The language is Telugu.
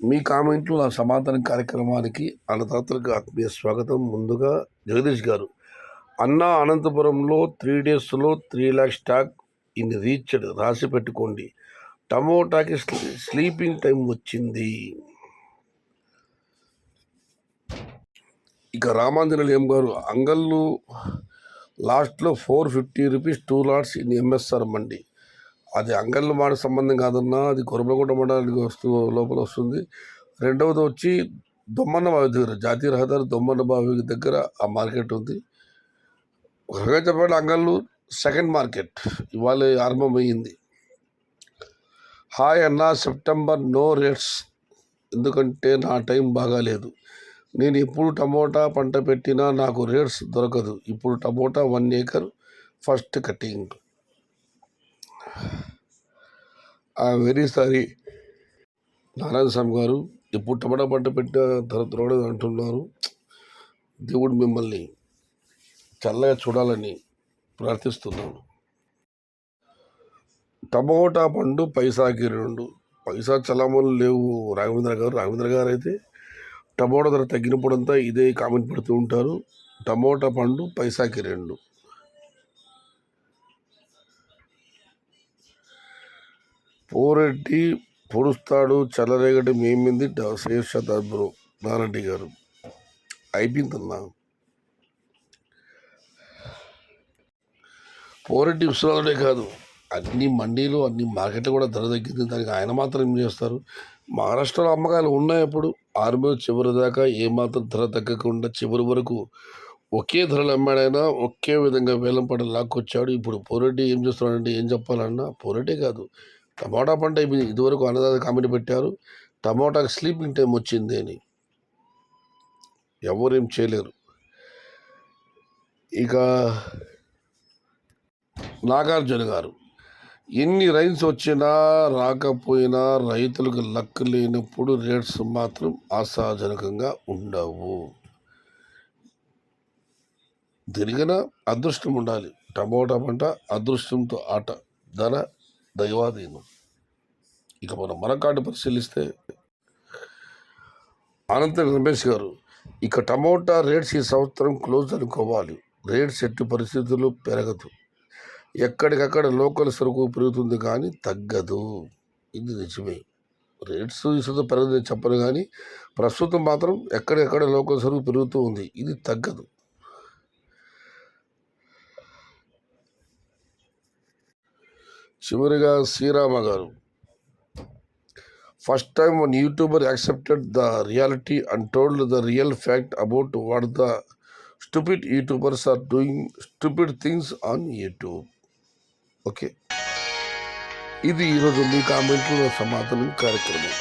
మీ కామెంట్లు నా సమాధానం కార్యక్రమానికి అన్నదాతలకు ఆత్మీయ స్వాగతం. ముందుగా జగదీష్ గారు, అన్నా అనంతపురంలో 3 డేస్లో 3 lakhs స్టాక్ ఇన్ రీచ్డ్ రాసి పెట్టుకోండి. టమోటాకి స్లీపింగ్ టైం వచ్చింది. ఇక రామాంజనేయం గారు, అంగళ్ళు లాస్ట్లో 450 రూపీస్ 2 lots ఇన్ ఎంఎస్ఆర్ మండి. అది అంగళ్ళు మాట సంబంధం కాదన్నా, అది కొరబలగుంట మండలానికి లోపల వస్తుంది. రెండవది వచ్చి దొమ్మన్న బావి దగ్గర, జాతీయ రహదారి దొమ్మన్న బావి దగ్గర ఆ మార్కెట్ ఉంది. ఒకగా చెప్పండి, అంగళ్ళు సెకండ్ మార్కెట్ ఇవాళ ఆరంభమయ్యింది. హాయ్ అన్న, సెప్టెంబర్ నో రేట్స్, ఎందుకంటే నా టైం బాగాలేదు. నేను ఎప్పుడు టమోటా పంట పెట్టినా నాకు రేట్స్ దొరకదు. ఇప్పుడు tomato 1 acre first cutting. Very sorry Narayana Swamy గారు, ఇప్పుడు టమాటా పంట పెట్టిన ధర దొరకదు అంటున్నారు. దేవుడు మిమ్మల్ని చల్లగా చూడాలని ప్రార్థిస్తున్నాను. టమోటా పండు పైసాకి 2 పైసా చలామణి లేవు. రాఘవేంద్ర గారు అయితే టమోటా ధర తగ్గినప్పుడంతా ఇదే కామెంట్ పెడుతూ ఉంటారు. టమోటా పండు పైసాకి 2. పోరెడ్డి పొడుస్తాడు చల్లరేగడి మేమింది శేషాద్బ్రో నారెడ్డి గారు. అయిపోయిందన్నా. పోరెడ్డి విశ్వనాథుడే కాదు, అన్ని మండీలు అన్ని మార్కెట్లు కూడా ధర తగ్గింది. దానికి ఆయన మాత్రం ఏం చేస్తారు? మహారాష్ట్రలో అమ్మకాలు ఉన్నాయప్పుడు 6 మీద చివరి దాకా ఏమాత్రం ధర తగ్గకుండా చివరి వరకు ఒకే ధరలు అమ్మాడైనా ఒకే విధంగా వేలం పడ లాక్కొచ్చాడు. ఇప్పుడు పోరెడ్డి ఏం చేస్తున్నాడంటే, ఏం చెప్పాలన్నా, పోరెడ్డే కాదు, టమాటా పంట ఇదివరకు అన్నదాత కామెంట్ పెట్టారు, టమాటాకి స్లీపింగ్ టైం వచ్చింది అని. ఎవరేం చేయలేరు. ఇక నాగార్జున గారు, ఎన్ని రైన్స్ వచ్చినా రాకపోయినా రైతులకు లక్ లేనప్పుడు రేట్స్ మాత్రం ఆశాజనకంగా ఉండవు. తిరిగిన అదృష్టం ఉండాలి. టమోటా పంట అదృష్టంతో ఆట, ధర దైవాధీనం. ఇక మనం మరొకటి పరిశీలిస్తే అనంత రమేష్ గారు, ఇక టమోటా రేట్స్ ఈ సంవత్సరం క్లోజ్ అనుకోవాలి. రేట్స్ ఎట్టి పరిస్థితుల్లో పెరగదు. ఎక్కడికక్కడ లోకల్ సరుకు పెరుగుతుంది కానీ తగ్గదు. ఇది నిజమే. రేట్స్ ఈ సంవత్సరం పెరగదు చెప్పను, కానీ ప్రస్తుతం మాత్రం ఎక్కడెక్కడ లోకల్ సరుకు పెరుగుతూ ఉంది. ఇది తగ్గదు. చివరిగా శ్రీరామ గారు, first time one YouTuber accepted the reality and told the real fact about what the stupid YouTubers are doing stupid things on YouTube. Okay, ఇది ఈరోజు మీ కామెంట్లు సమాధానం కార్యక్రమం.